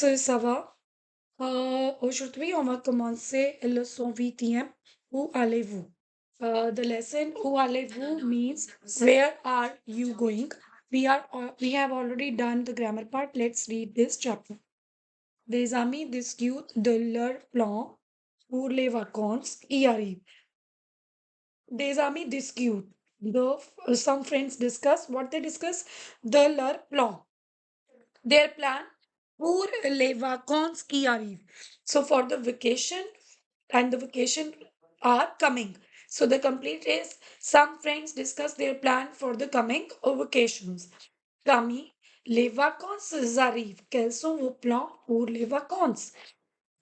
Salut, ça va? Aujourd'hui, on va commencer leçon 8e. Où allez-vous? The lesson Où allez-vous means where are you going? We have already done the grammar part. Let's read this chapter. Des amis discutent de leur plan pour les vacances qui arrivent. Des amis discutent. Some friends discuss what they discuss. De leur plan. Their plan pour les vacances qui arrivent. So for the vacation and the vacation are coming. So the complete is some friends discuss their plan for the coming vacations. Camille, les vacances arrivent. Quels sont vos plans pour les vacances?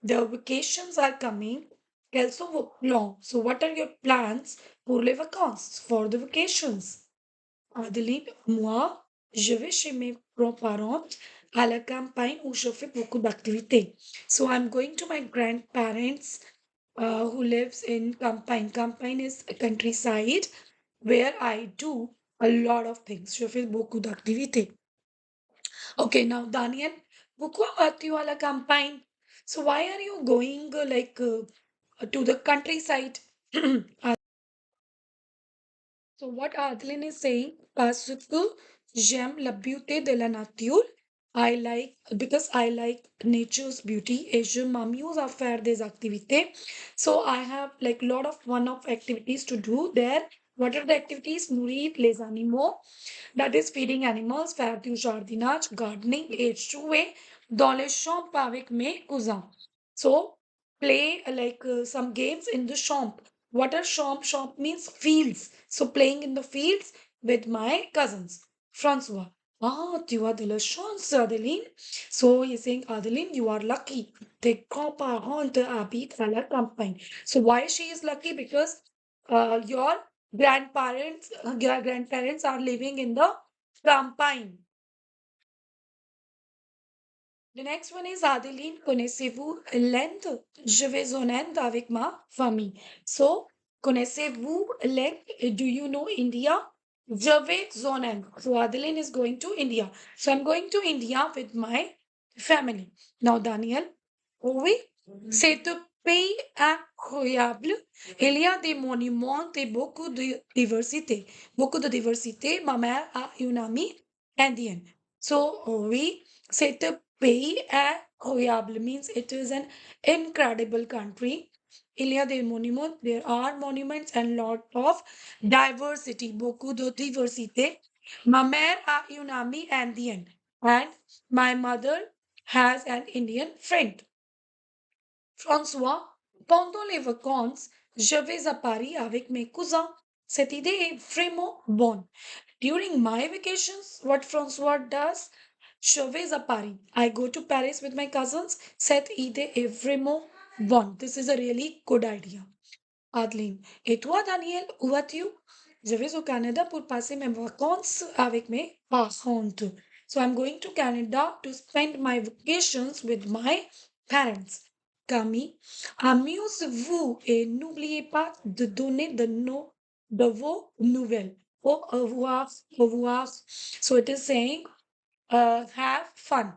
The vacations are coming. Quels sont vos plans? So what are your plans pour les vacances? For the vacations. Adeline, moi, je vais chez mes grands-parents à la campagne où je fais beaucoup d'activités. So I'm going to my grandparents who lives in Campagne. Campagne is a countryside where I do a lot of things. Je fais beaucoup d'activités. Okay, now Daniel, pourquoi vas-tu à la campagne? So why are you going to the countryside? So what Adeline is saying, parce que j'aime la beauté de la nature. Because I like nature's beauty et je m'amuse à faire des activités. So I have like lot of one-off activities to do there. What are the activities? Nourrir les animaux, that is feeding animals, faire du jardinage, gardening et jouer dans les champs avec mes cousins. So play some games in the champ. What are champ? Champ means fields. So playing in the fields with my cousins. Francois. Ah, tu as de la chance, Adeline. So he's saying, Adeline, you are lucky. Tes grands-parents habitent à la campagne. So why she is lucky? Because your grandparents are living in the campagne. The next one is Adeline, connaissez-vous l'Inde? Je vais en Inde avec ma famille. So, connaissez-vous l'Inde? Do you know India? Je vais en Inde. So, Adeline is going to India. So, I'm going to India with my family. Now, Daniel, oui, c'est un pays incroyable. Il y a des monuments et beaucoup de diversité. Beaucoup de diversité. Ma mère a une amie indienne. So, oui, c'est un pays incroyable means it is an incredible country. Il y a des monuments, there are monuments and lot of diversity, beaucoup de diversité. Ma mère a une amie indienne and my mother has an Indian friend. François, pendant les vacances, je vais à Paris avec mes cousins. Cette idée est vraiment bonne. During my vacations, what François does, je vais à Paris. I go to Paris with my cousins. Cette idée est vraiment bonne. This is a really good idea. Adeline. Et toi, Daniel, où vas-tu? Je vais au Canada pour passer mes vacances avec mes parents. So I'm going to Canada to spend my vacations with my parents. Camille, amusez-vous et n'oubliez pas de donner de vos nouvelles. Au revoir, au revoir. So it is saying, have fun.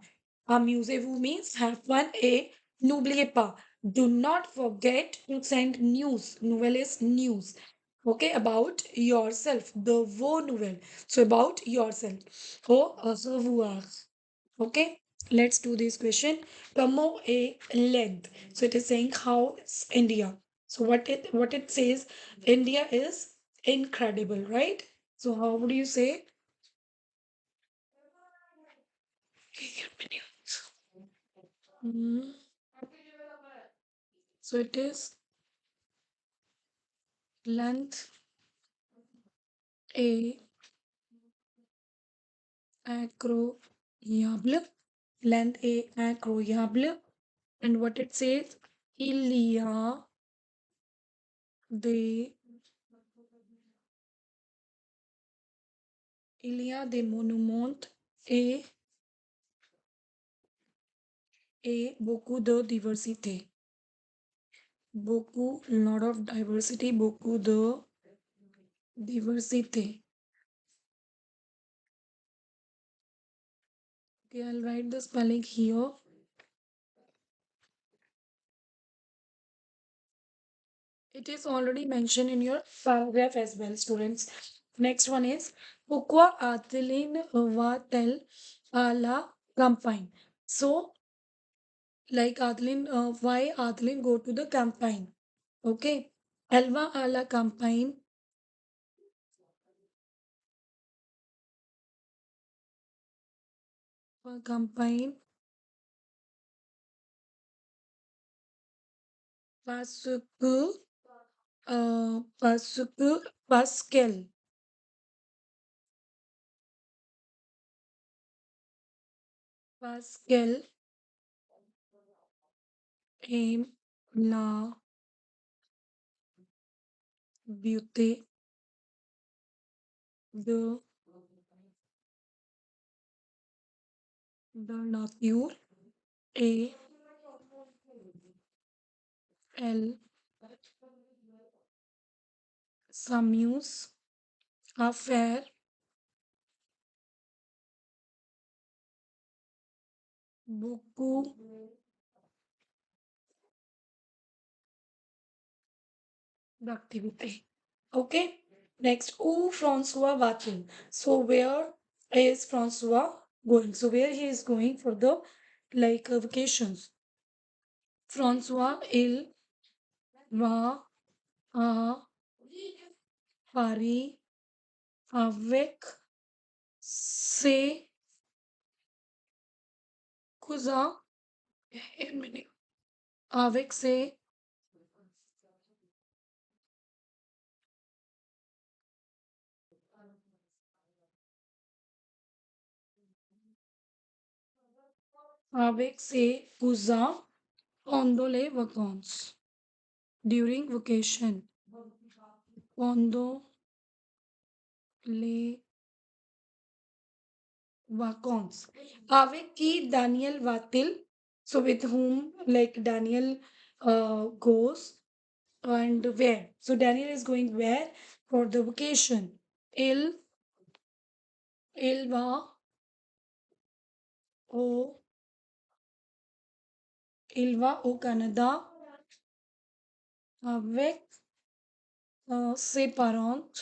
Amusez-vous means have fun et n'oubliez pas. Do not forget to send news. Nouvelle is news. Okay, about yourself. De vos nouvelles. So about yourself. Au revoir. Okay, let's do this question. Comment est l'Inde? So it is saying how is India. So what it says, India is incredible, right? So how would you say? Hmm. So it is length A incroyable. Length A incroyable. And what it says, il y a des il y a des monuments et beaucoup de diversité. Beaucoup, lot of diversity, beaucoup de diversité. Okay, I'll write the spelling here. It is already mentioned in your paragraph as well, students. Next one is Pourquoi Adeline va-t-elle à la campagne? So, like Adeline, why Adeline go to the campaign? Okay. Elle va à la campagne, campagne parce que, parce qu'elle aime la beauté de nature et elle s'amuse à faire beaucoup d'activités. Okay. Next, où François va-t-il? So where is François going? So where he is going for the vacations? François, il va à Paris avec ses cousins. Une minute. Avec ses cousins pendant les vacances. During vacation. Pendant les vacances. Avec qui Daniel va-t-il? So with whom Daniel goes and where? So Daniel is going where for the vacation? Il, il va au, il va au Canada avec ses parents,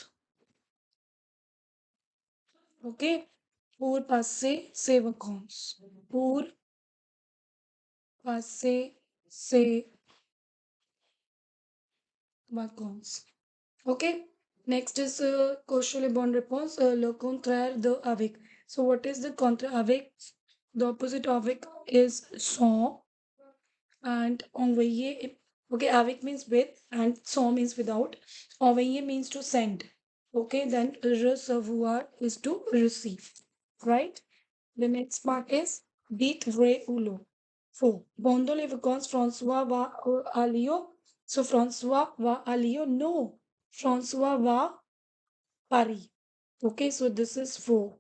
ok? Pour passer ses vacances. Pour passer ses vacances. Okay. Next is question et bonne réponse. Le contraire de avec. So what is the contraire avec? The opposite of avec is sans and envoyer. Okay, avec means with and sans means without. Envoyer means to send. Okay, then recevoir is to receive. Right? The next part is dit vrai ou non. Four. Pendant les vacances, François va à Lyon. So François va à Lyon. No. François va Paris. Okay, so this is four.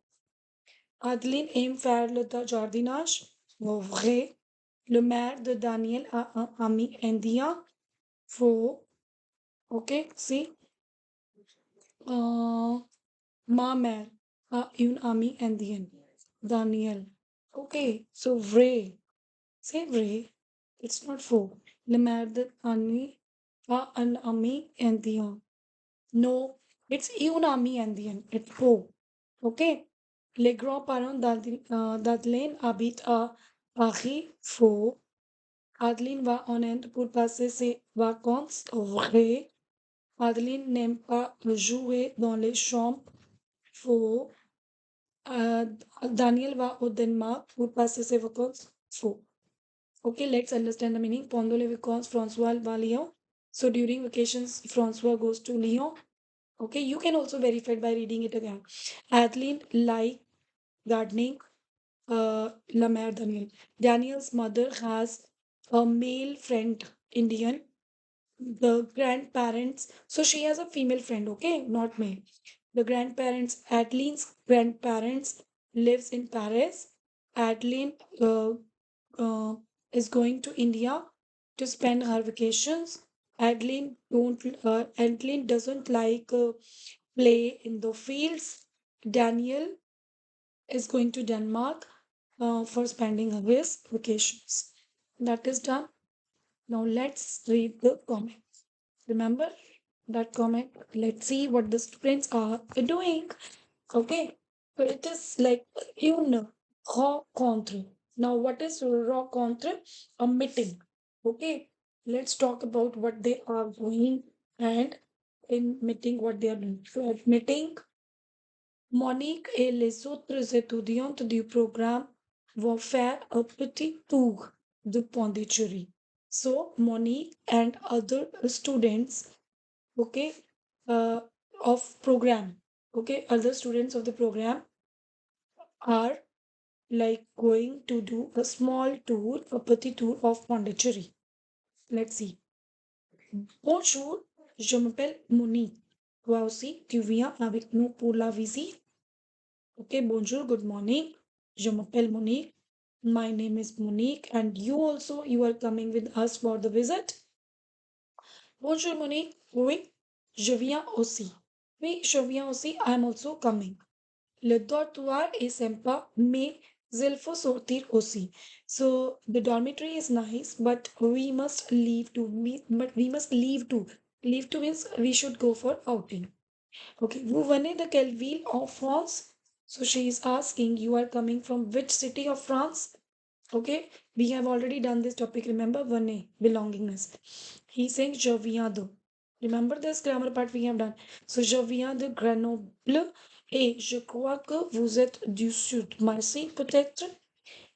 Adeline aime faire le jardinage. Vrai. Le maire de Daniel a un ami indien. Faux. Okay, see. Ma mère a une amie indienne. Daniel. Okay, so vrai. Say vrai. It's not faux. Le maire de Daniel a un ami indien. No, it's une amie indienne. It's faux. Okay. Les grands-parents d'Adeline habitent à Paris. Faux. Adeline va en Inde pour passer ses vacances. Vrai. Adeline n'aime pas jouer dans les chambres. Faux. Euh, Daniel va au Danemark pour passer ses vacances. Faux. Okay, let's understand the meaning. Pendant les vacances, François va à Lyon. So during vacations, François goes to Lyon. Okay, you can also verify it by reading it again. Adeline like gardening. La mère Daniel. Daniel's mother has a male friend, Indian. The grandparents, so she has a female friend, okay, not male. The grandparents, Adeline's grandparents lives in Paris. Adeline uh, is going to India to spend her vacations. Adeline doesn't like play in the fields. Daniel is going to Denmark for spending his vacations. That is done. Now let's read the comments. Remember that comment? Let's see what the students are doing. Okay. So it is like une rencontre. Now, what is rencontre? A meeting. Okay. Let's talk about what they are doing and in meeting what they are doing. So at meeting, Monique et les autres étudiantes du programme vont faire un petit tour de Pondicherry. So Monique and other students, okay, uh, of program, okay, other students of the program are like going to do a small tour, a petit tour of Pondicherry. Let's see. Bonjour, je m'appelle Monique. Toi aussi, tu viens avec nous pour la visite? Okay, bonjour, good morning. Je m'appelle Monique. My name is Monique, and you are coming with us for the visit. Bonjour, Monique. Oui, je viens aussi. Oui, je viens aussi. I'm also coming. Le dortoir est sympa, mais il faut sortir aussi. So the dormitory is nice, but we must leave to. But we must leave to. Leave to means we should go for outing. Okay, vous venez de quelle ville en France? So she is asking, you are coming from which city of France? Okay, we have already done this topic. Remember, venez, belongingness. He's saying, je viens de. Remember this grammar part we have done. So, je viens de Grenoble et je crois que vous êtes du sud. Marseille, peut-être?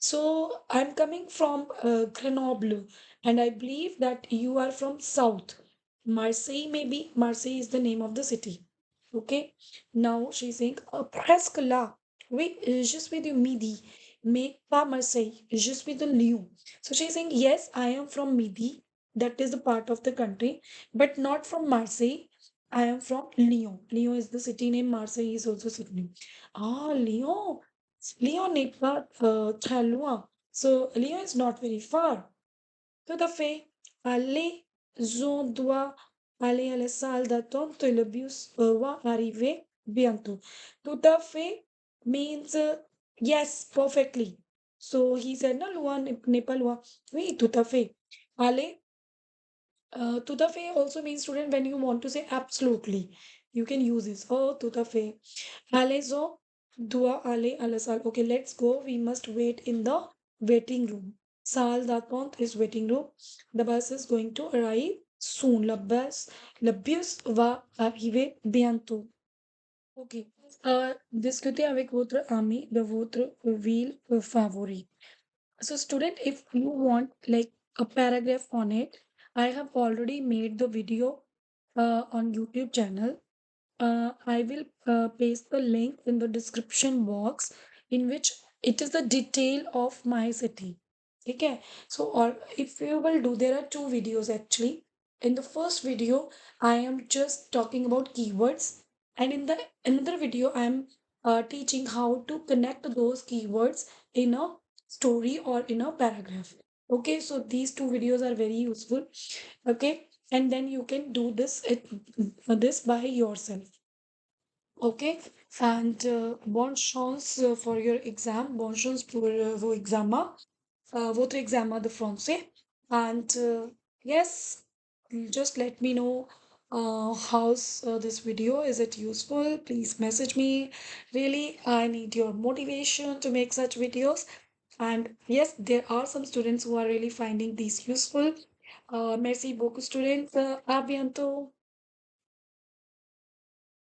So I'm coming from Grenoble, and I believe that you are from South. Marseille, maybe. Marseille is the name of the city. Okay. Now she's saying presque là. Oui, je suis du Midi, mais pas Marseille. Je suis de Lyon. So she's saying yes, I am from Midi. That is the part of the country, but not from Marseille. I am from Lyon. Lyon is the city name. Marseille is also city name. Ah, Lyon. Lyon n'est pas très loin. So Lyon is not very far. Tout à fait. Allez, on doit aller à la salle d'attente et le bus va arriver bientôt. Tout à fait means yes, perfectly. So he said, no, loin n'est pas loin. Oui, tout à fait. Allez, tout à fait also means student when you want to say absolutely. You can use this. Oh, tout à fait. Allez-y, doit aller à la salle. Okay, let's go. We must wait in the waiting room. Salle d'attente is waiting room. The bus is going to arrive soon. Le bus va arriver bientôt. Ok. Discutez avec votre ami de votre ville favorite. So, student, if you want like a paragraph on it, I have already made the video on YouTube channel. I will paste the link in the description box in which it is the detail of my city. Okay, so or if you will do, there are two videos actually. In the first video, I am just talking about keywords, and in the another video, I am teaching how to connect those keywords in a story or in a paragraph. Okay, so these two videos are very useful. Okay, and then you can do this by yourself. Okay, and bonne chance for your exam. Bonne chance pour vos examens, votre examen de français. And yes, just let me know how's this video. Is it useful? Please message me. Really, I need your motivation to make such videos. And yes, there are some students who are really finding these useful. Merci beaucoup, students. À bientôt.